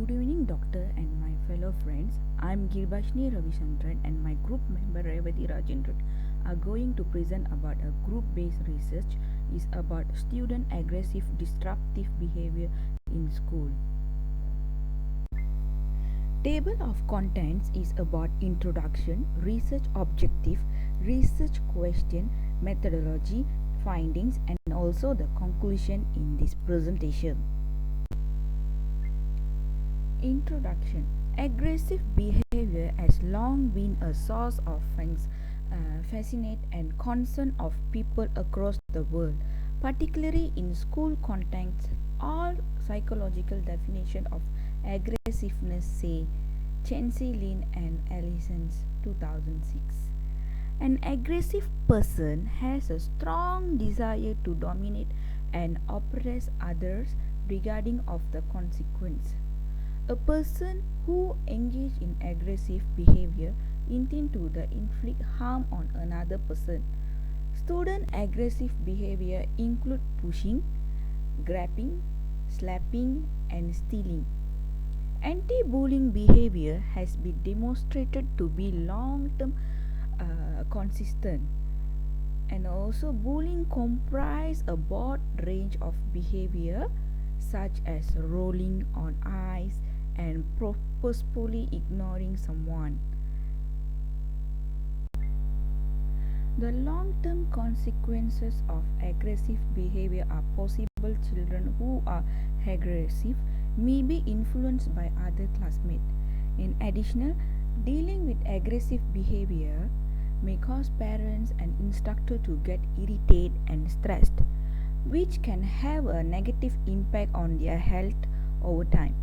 Good evening, doctor and my fellow friends. I'm Geerba Reva and my group member Revati Rajendran are going to present about a group-based research is about student aggressive disruptive behavior in school. Table of contents is about introduction, research objective, research question, methodology, findings and also the conclusion in this presentation. Introduction. Aggressive behavior has long been a source of fascinate and concern of people across the world, particularly in school contexts. All psychological definition of aggressiveness say Chansey Lin and Allison's 2006. An aggressive person has a strong desire to dominate and oppress others regarding of the consequence. A person who engage in aggressive behavior intend to inflict harm on another person. Student aggressive behavior include pushing, grabbing, slapping and stealing. Anti-bullying behavior has been demonstrated to be long-term consistent, and also bullying comprise a broad range of behavior such as rolling on ice and purposefully ignoring someone. The long-term consequences of aggressive behavior are possible. Children who are aggressive may be influenced by other classmates. In addition, dealing with aggressive behavior may cause parents and instructors to get irritated and stressed, which can have a negative impact on their health over time.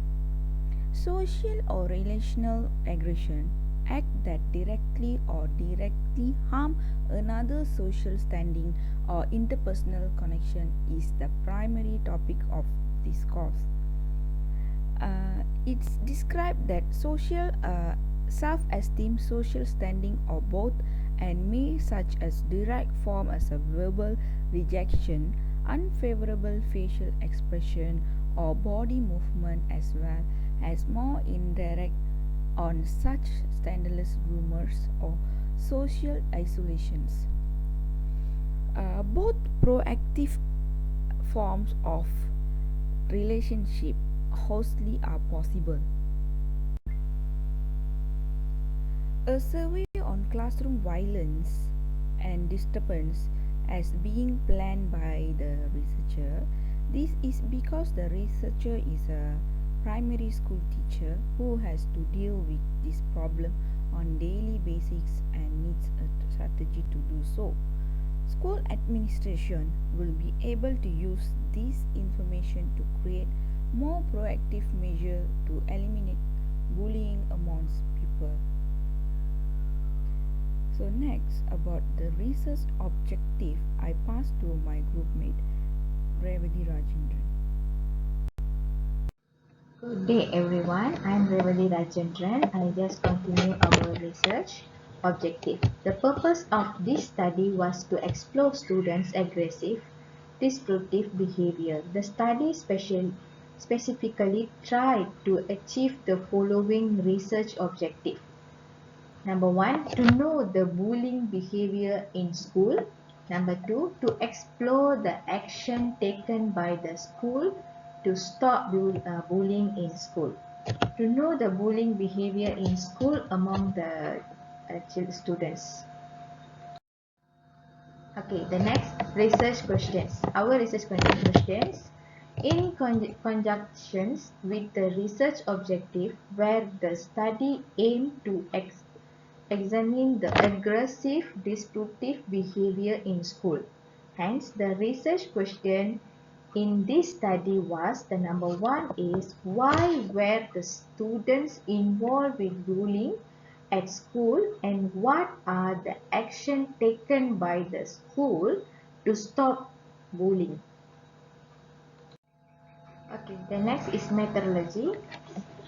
Social or relational aggression act that directly or indirectly harm another social standing or interpersonal connection is the primary topic of this course. It's described that social self-esteem, social standing or both and may such as direct form as a verbal rejection, unfavorable facial expression or body movement as well as more indirect on such scandalous rumors or social isolations. Both proactive forms of relationship hostly are possible. A survey on classroom violence and disturbance as being planned by the researcher. This is because the researcher is a primary school teacher who has to deal with this problem on daily basis and needs a strategy to do so. School administration will be able to use this information to create more proactive measures to eliminate bullying amongst people. So next, about the research objective, I pass to my group mate Revati Rajendran. Good day everyone, I am Revati Rajendran. I just continue our research objective. The purpose of this study was to explore students' aggressive, disruptive behavior. The study specifically tried to achieve the following research objective. Number 1, to know the bullying behavior in school. Number 2, to explore the action taken by the school to stop bullying in school. To know the bullying behavior in school among the students. Okay, the next research questions. Our research questions in conjunctions with the research objective where the study aimed to examine the aggressive disruptive behavior in school. Hence, the research question in this study was the number 1 is why were the students involved with bullying at school and what are the action taken by the school to stop bullying. Okay, the next is methodology.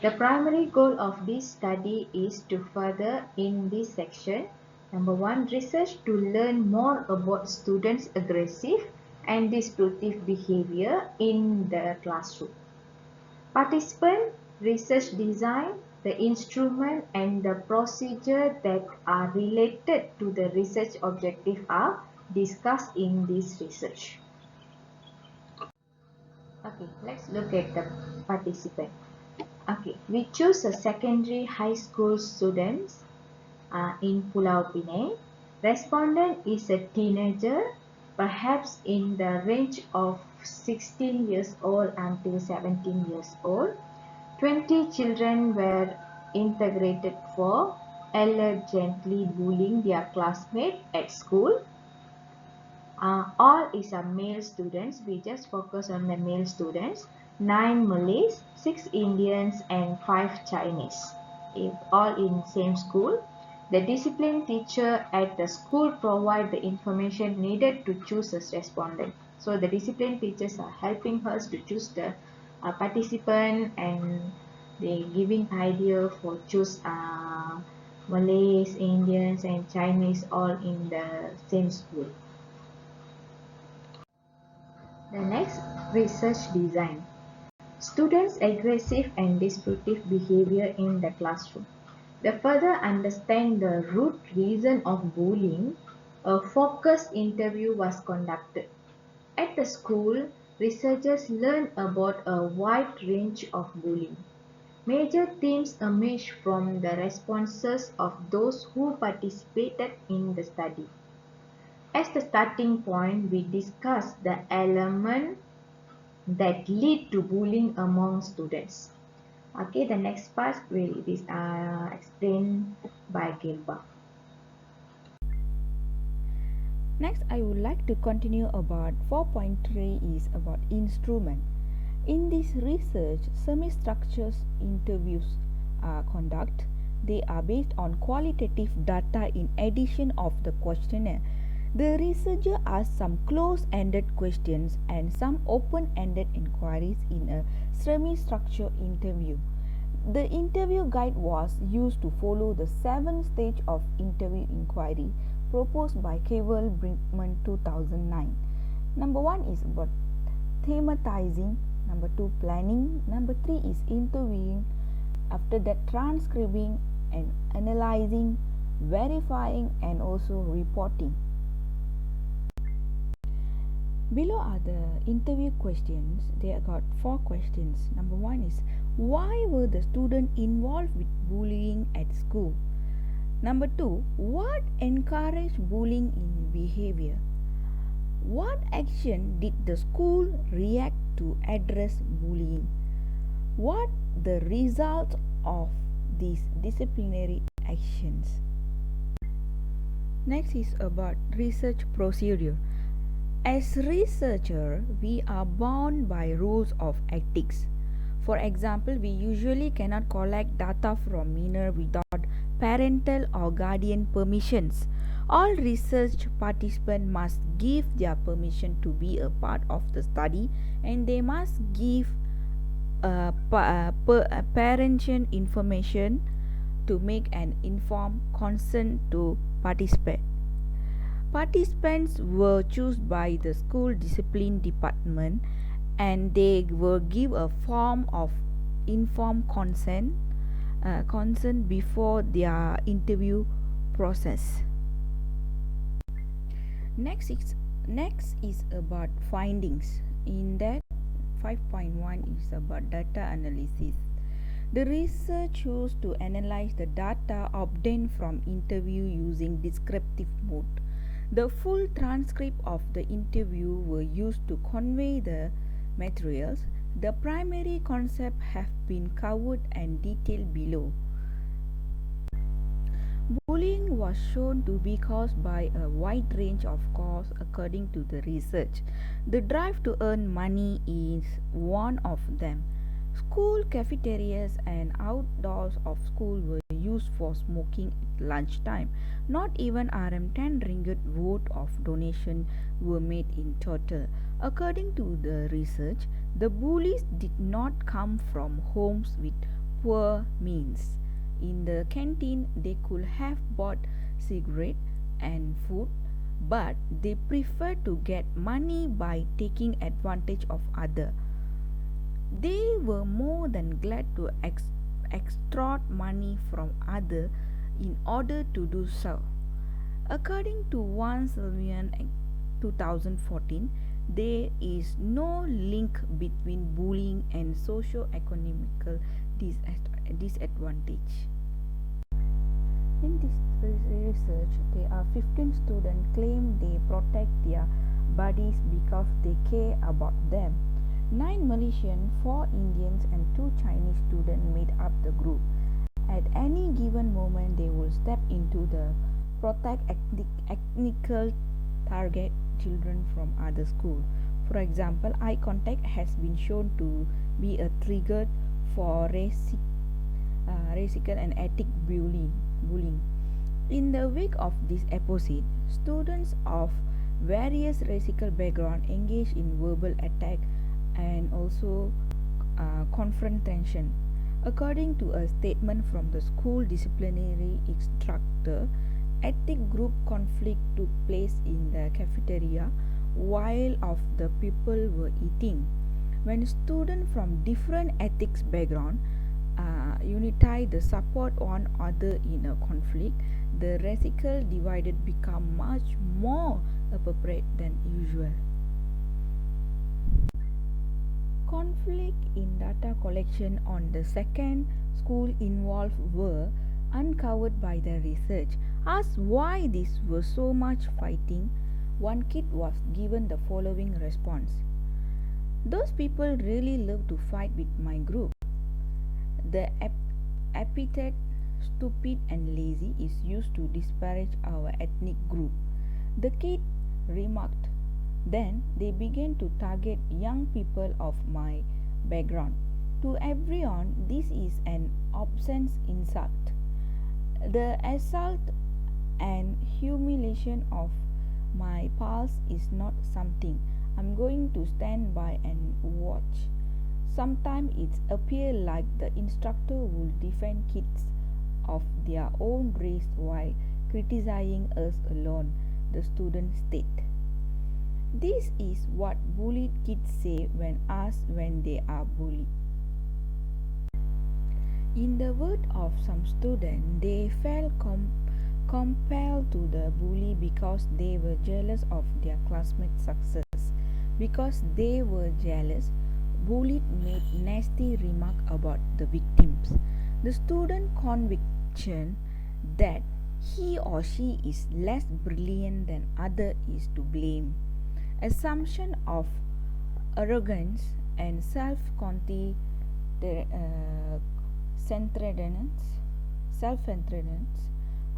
The primary goal of this study is to further in this section. Number 1, research to learn more about students' aggressive and disruptive behavior in the classroom. Participants research design, the instrument and the procedure that are related to the research objective are discussed in this research. Okay, let's look at the participant. Okay, we choose a secondary high school students in Pulau Pinang. Respondent is a teenager, perhaps in the range of 16 years old until 17 years old. 20 children were integrated for allegedly bullying their classmate at school. All is a male students. We just focus on the male students. 9 Malays, 6 Indians and 5 Chinese. If all in same school. The discipline teacher at the school provide the information needed to choose a respondent. So the discipline teachers are helping us to choose the participant, and they giving idea for choose Malays, Indians and Chinese all in the same school. The next, research design. Students' aggressive and disruptive behavior in the classroom. To further understand the root reason of bullying, a focused interview was conducted. At the school, researchers learned about a wide range of bullying. Major themes emerged from the responses of those who participated in the study. As the starting point, we discussed the element that lead to bullying among students. Okay, the next part will be explained by Geerba. Next, I would like to continue about 4.3 is about instrument. In this research, semi-structured interviews are conducted. They are based on qualitative data in addition of the questionnaire. The researcher asked some close-ended questions and some open-ended inquiries in a semi-structured interview. The interview guide was used to follow the 7 stage of interview inquiry proposed by Caval Brinkman 2009. Number 1 is about thematizing, number 2 planning, number 3 is interviewing, after that transcribing and analyzing, verifying and also reporting. Below are the interview questions. They got 4 questions. Number 1 is, why were the students involved with bullying at school? Number 2, what encouraged bullying in behavior? What action did the school react to address bullying? What the result of these disciplinary actions? Next is about research procedure. As researcher, we are bound by rules of ethics. For example, we usually cannot collect data from minor without parental or guardian permissions. All research participants must give their permission to be a part of the study, and they must give parental information to make an informed consent to participate. Participants were chosen by the school discipline department, and they were given a form of informed consent before their interview process. Next is about findings. In that, 5.1 is about data analysis. The research chose to analyze the data obtained from interview using descriptive mode. The full transcript of the interview were used to convey the materials. The primary concepts have been covered and detailed below. Bullying was shown to be caused by a wide range of causes according to the research. The drive to earn money is one of them. School cafeterias and outdoors of school were used for smoking at lunchtime. Not even Rm10 ringgit vote of donation were made in total. According to the research, the bullies did not come from homes with poor means. In the canteen, they could have bought cigarette and food, but they preferred to get money by taking advantage of others. They were more than glad to extort money from others in order to do so. According to one Sylvian 2014, there is no link between bullying and socio-economical disadvantage. In this research, there are 15 students claim they protect their bodies because they care about them. 9 Malaysian, 4 Indians and 2 Chinese students made up the group. At any given moment, they will step into the protect ethnical target children from other schools. For example, eye contact has been shown to be a trigger for racial and ethnic bullying. In the wake of this episode, students of various racial backgrounds engage in verbal attack and also confrontation. According to a statement from the school disciplinary instructor, ethnic group conflict took place in the cafeteria while of the people were eating. When students from different ethnic background unite the support one other in a conflict, the racial divided become much more appropriate than usual. Conflict in data collection on the second school involved were uncovered by the research. Asked why this was so much fighting, one kid was given the following response: "Those people really love to fight with my group." The epithet stupid and lazy is used to disparage our ethnic group. The kid remarked, "Then they began to target young people of my background. To everyone, this is an obscene insult. The assault and humiliation of my pals is not something I'm going to stand by and watch. Sometimes it appears like the instructor will defend kids of their own race while criticizing us alone," the student stated. This is what bullied kids say when asked when they are bullied. In the words of some students, they felt compelled to the bully because they were jealous of their classmates' success. Because they were jealous, bullied made nasty remarks about the victims. The student conviction that he or she is less brilliant than other is to blame. Assumption of arrogance and self-centeredness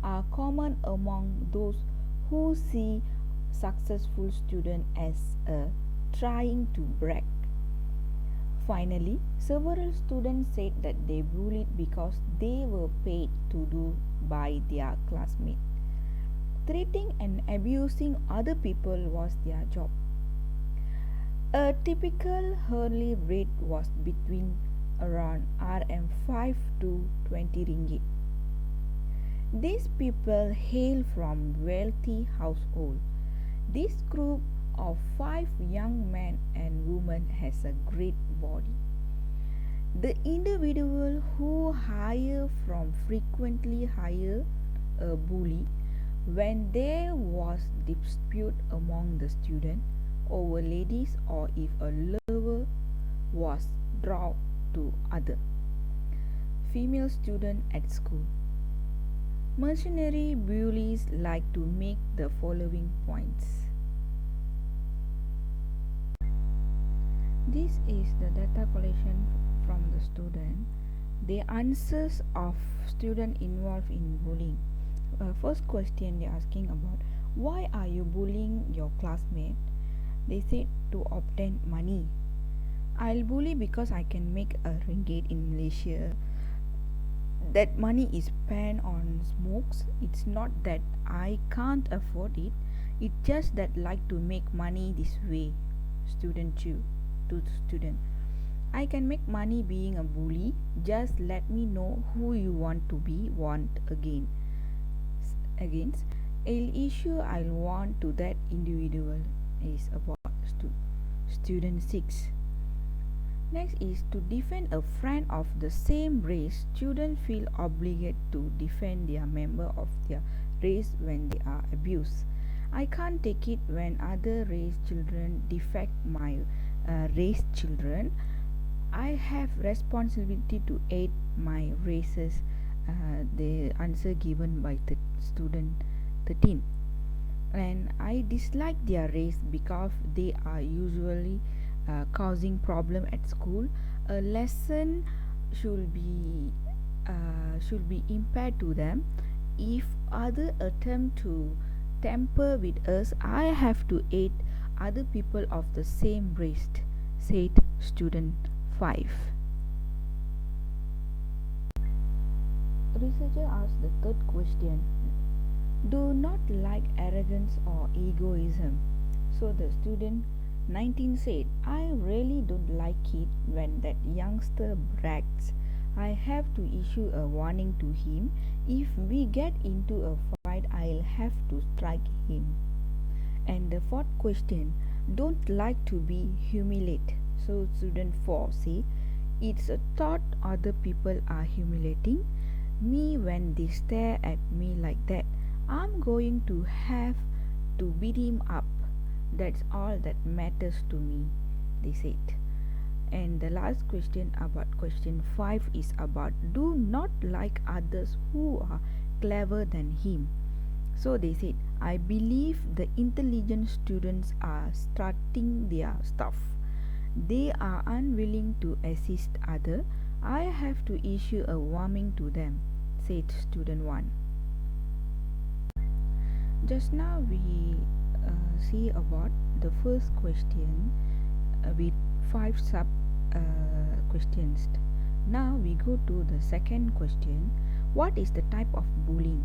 are common among those who see successful students as trying to brag. Finally, several students said that they bullied because they were paid to do by their classmates. Treating and abusing other people was their job. A typical hourly rate was between around Rm5 to 20 ringgit. These people hail from wealthy households. This group of 5 young men and women has a great body. The individual who hire from frequently hire a bully when there was dispute among the students over ladies or if a lover was drawn to other female student at school. Mercenary bullies like to make the following points. This is the data collection from the student. The answers of student involved in bullying. First question they're asking about, why are you bullying your classmate? They said to obtain money. I'll bully because I can make a ringgit in Malaysia. That money is spent on smokes. It's not that I can't afford it. It's just that like to make money this way. Student 2 to student. I can make money being a bully. Just let me know who you want to be against. I'll issue I'll want to that individual is about student 6. Next is to defend a friend of the same race. Students feel obligated to defend their member of their race when they are abused. I can't take it when other race children defect my race children. I have responsibility to aid my races. The answer given by the student 13. And I dislike their race because they are usually causing problem at school. A lesson should be impaired to them. If other attempt to tamper with us, I have to aid other people of the same race, said student 5. Researcher asked the third question: do not like arrogance or egoism. So the student 19 said, I really don't like it when that youngster brags. I have to issue a warning to him. If we get into a fight, I'll have to strike him. And the fourth question, don't like to be humiliated. So student 4 say, it's a thought other people are humiliating me when they stare at me like that. I'm going to have to beat him up. That's all that matters to me, they said. And the last question, about question 5, is about do not like others who are clever than him. So they said, I believe the intelligent students are starting their stuff. They are unwilling to assist others. I have to issue a warning to them, said student 1. Just now we see about the first question with 5 sub questions. Now we go to the second question. What is the type of bullying?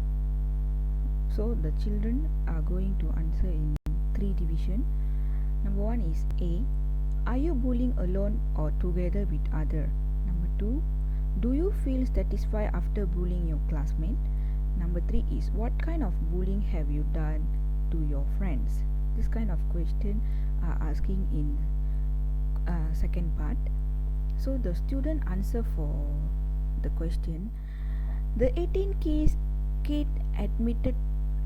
So the children are going to answer in 3 division. Number 1 is A. Are you bullying alone or together with other? Number 2. Do you feel satisfied after bullying your classmate? Number 3 is what kind of bullying have you done to your friends? This kind of question are asking in second part. So the student answer for the question. The 18 kid admitted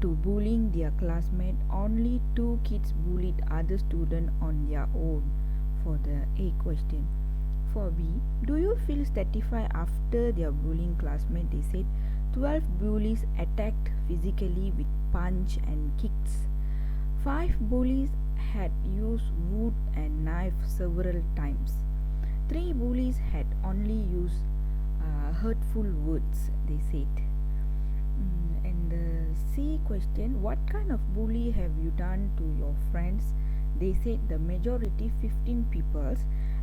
to bullying their classmate. Only 2 kids bullied other student on their own. For the A question. For B, do you feel satisfied after their bullying classmate? They said 12 bullies attacked physically with punch and kicks. 5 bullies had used wood and knife several times. 3 bullies had only used hurtful words, they said. And the C question, what kind of bully have you done to your friends? They said the majority 15 people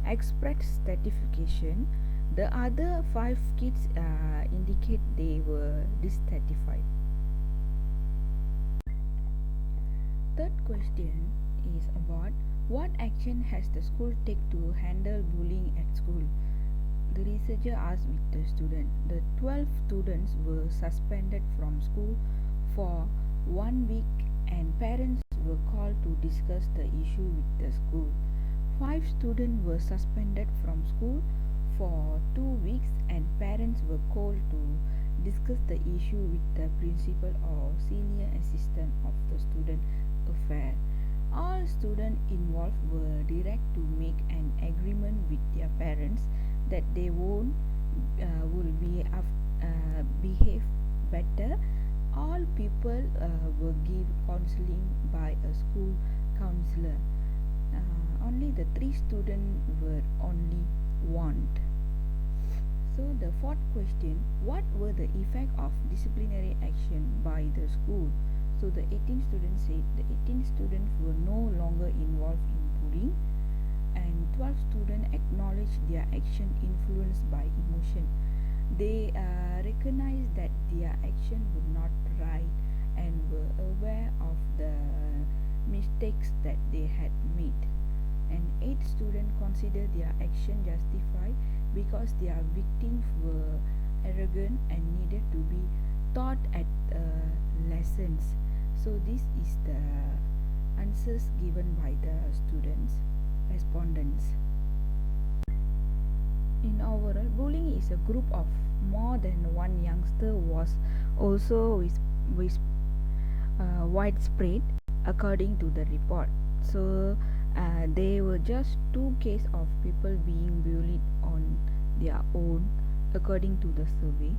expressed satisfaction. The other 5 kids indicate they were dissatisfied. Third question is about what action has the school take to handle bullying at school. The researcher asked with the student. The 12 students were suspended from school for 1 week and parents were called to discuss the issue with the school. 5 students were suspended from school for 2 weeks and parents were called to discuss the issue with the principal or senior assistant of the student affair. All students involved were directed to make an agreement with their parents that they will behave better. All people were given counseling by a school counselor. Only the 3 students were only warned. So the fourth question, what were the effect of disciplinary action by the school? So the 18 students said the 18 students were no longer involved in bullying and 12 students acknowledged their action influenced by emotion. They recognized that their action were not right and were aware of the mistakes that they had made. And 8 students considered their action justified because their victims were arrogant and needed to be taught at lessons. So this is the answers given by the students, respondents. In overall, bullying is a group of more than one youngster was also widespread according to the report. So there were just two cases of people being bullied on their own according to the survey.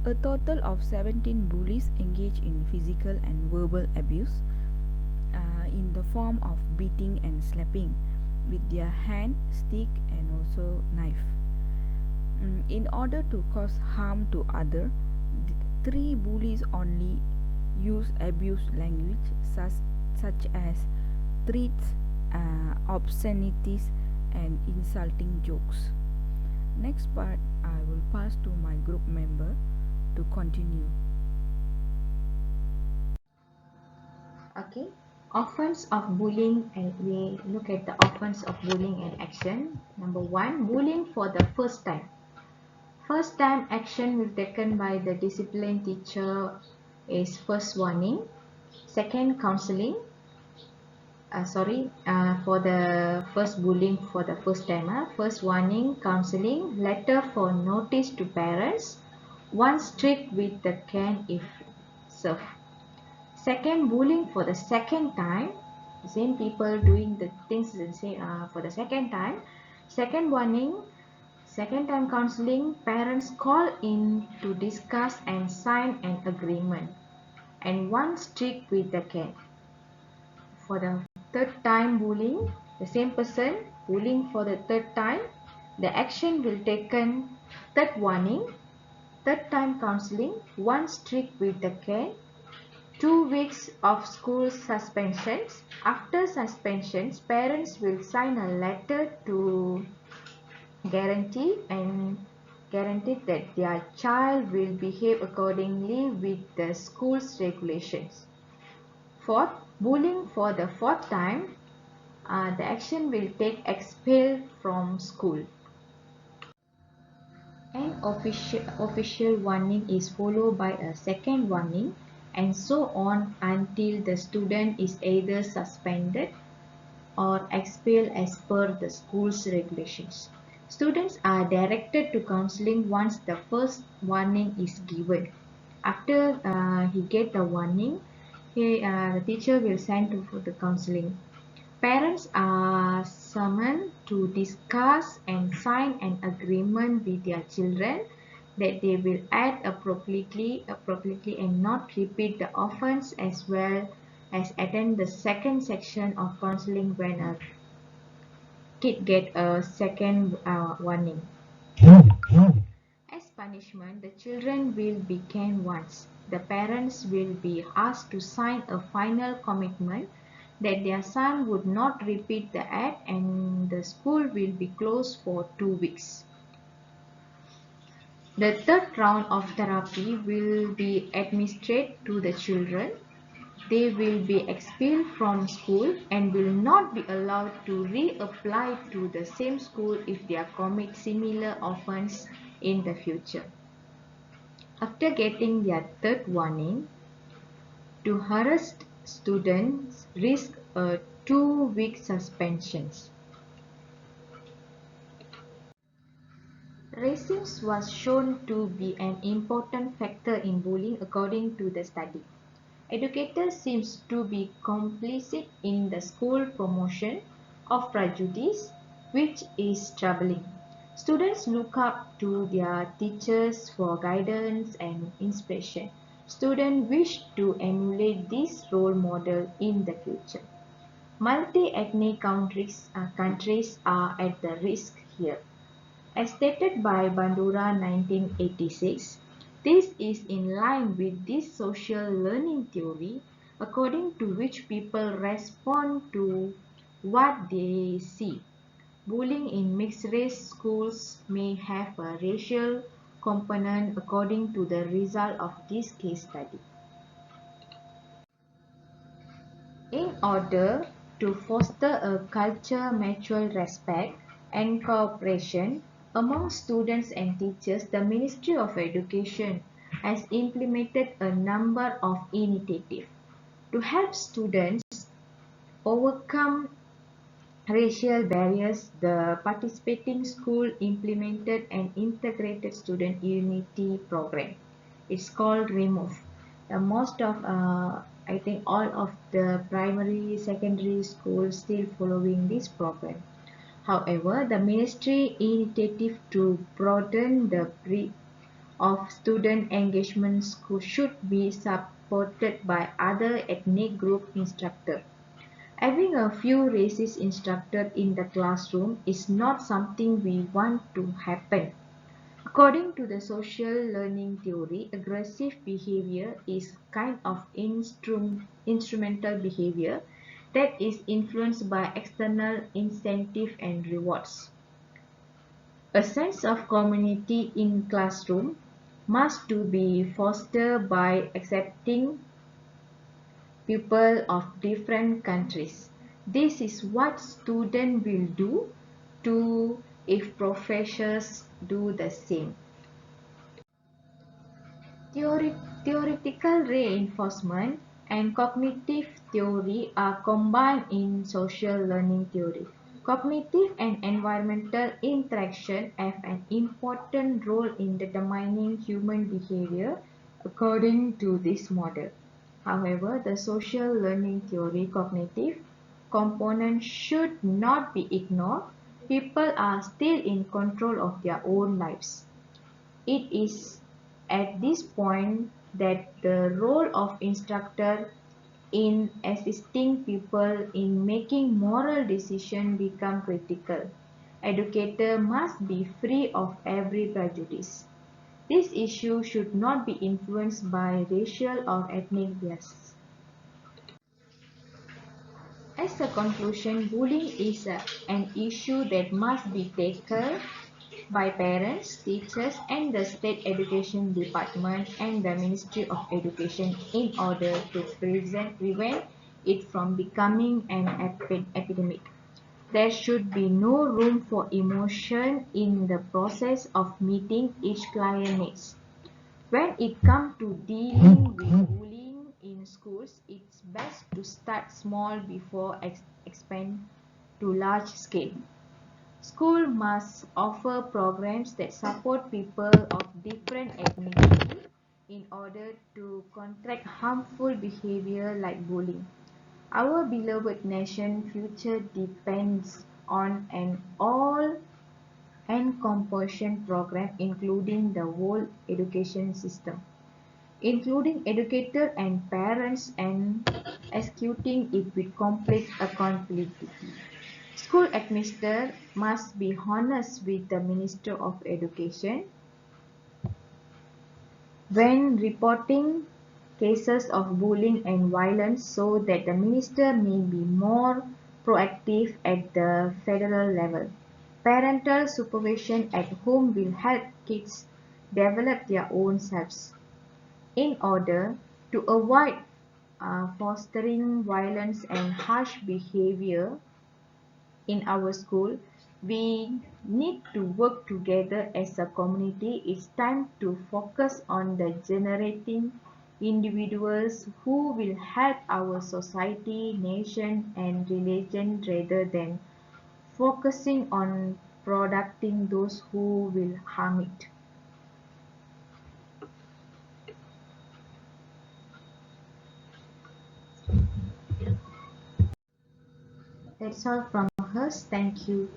A total of 17 bullies engaged in physical and verbal abuse in the form of beating and slapping with their hand, stick, and also knife. In order to cause harm to other, three bullies only use abuse language such as threats, obscenities, and insulting jokes. Next part, I will pass to my group member to continue. Okay. Offense of bullying, and we look at the offense of bullying and action. Number one, bullying for the first time. First time action will taken by the discipline teacher is first warning, second counseling. For the first bullying for the first timer, first warning, counseling, letter for notice to parents, one strict with the can if served. Second bullying for the second time, the same people doing the things for the second time. Second warning, second time counseling, parents call in to discuss and sign an agreement, and one strict with the can. For the third time bullying, the same person bullying for the third time, the action will taken third warning, third time counseling, one strict with the can, 2 weeks of school suspensions. After suspensions, parents will sign a letter to guarantee that their child will behave accordingly with the school's regulations. Fourth, bullying for the fourth time, the action will take expel from school. An official warning is followed by a second warning, and so on until the student is either suspended or expelled as per the school's regulations. Students are directed to counseling once the first warning is given. After he get the warning, the teacher will send to the counseling. Parents are summoned to discuss and sign an agreement with their children that they will act appropriately and not repeat the offense, as well as attend the second section of counseling when a kid get a second warning. As punishment, the children will be caned once. The parents will be asked to sign a final commitment that their son would not repeat the act, and the school will be closed for 2 weeks. The third round of therapy will be administered to the children. They will be expelled from school and will not be allowed to reapply to the same school if they commit similar offense in the future. After getting their third warning, to harassed students risk a 2-week suspension. Racism was shown to be an important factor in bullying according to the study. Educators seem to be complicit in the school promotion of prejudice, which is troubling. Students look up to their teachers for guidance and inspiration. Students wish to emulate this role model in the future. Multi-ethnic countries are at the risk here. As stated by Bandura 1986, this is in line with this social learning theory, according to which people respond to what they see. Bullying in mixed-race schools may have a racial component according to the result of this case study. In order to foster a culture mutual respect and cooperation among students and teachers, the Ministry of Education has implemented a number of initiatives to help students overcome racial barriers, the participating school implemented an integrated student unity program. It's called REMOVE. Most of, I think, all of the primary, secondary schools still following this program. However, the ministry initiative to broaden the breadth of student engagement should be supported by other ethnic group instructors. Having a few racist instructors in the classroom is not something we want to happen. According to the social learning theory, aggressive behavior is kind of instrumental behavior that is influenced by external incentive and rewards. A sense of community in classroom must to be fostered by accepting people of different countries. This is what students will do too if professors do the same. Theoretical reinforcement and cognitive theory are combined in social learning theory. Cognitive and environmental interaction have an important role in determining human behavior according to this model. However, the social learning theory cognitive component should not be ignored. People are still in control of their own lives. It is at this point that the role of instructor in assisting people in making moral decisions become critical. Educator must be free of every prejudice. This issue should not be influenced by racial or ethnic bias. As a conclusion, bullying is an issue that must be tackled by parents, teachers, and the State Education Department and the Ministry of Education in order to prevent it from becoming an epidemic. There should be no room for emotion in the process of meeting each client needs. When it comes to dealing with bullying in schools, it's best to start small before expand to large scale. School must offer programs that support people of different ethnicity in order to counteract harmful behavior like bullying. Our beloved nation future depends on an all-encompassing program including the whole education system, including educators and parents and executing it with complete accountability. School administrators must be honest with the Minister of Education when reporting cases of bullying and violence so that the minister may be more proactive at the federal level. Parental supervision at home will help kids develop their own selves. In order to avoid fostering violence and harsh behavior in our school, we need to work together as a community. It's time to focus on the generating individuals who will help our society, nation, and religion rather than focusing on producing those who will harm it. That's all from us. Thank you.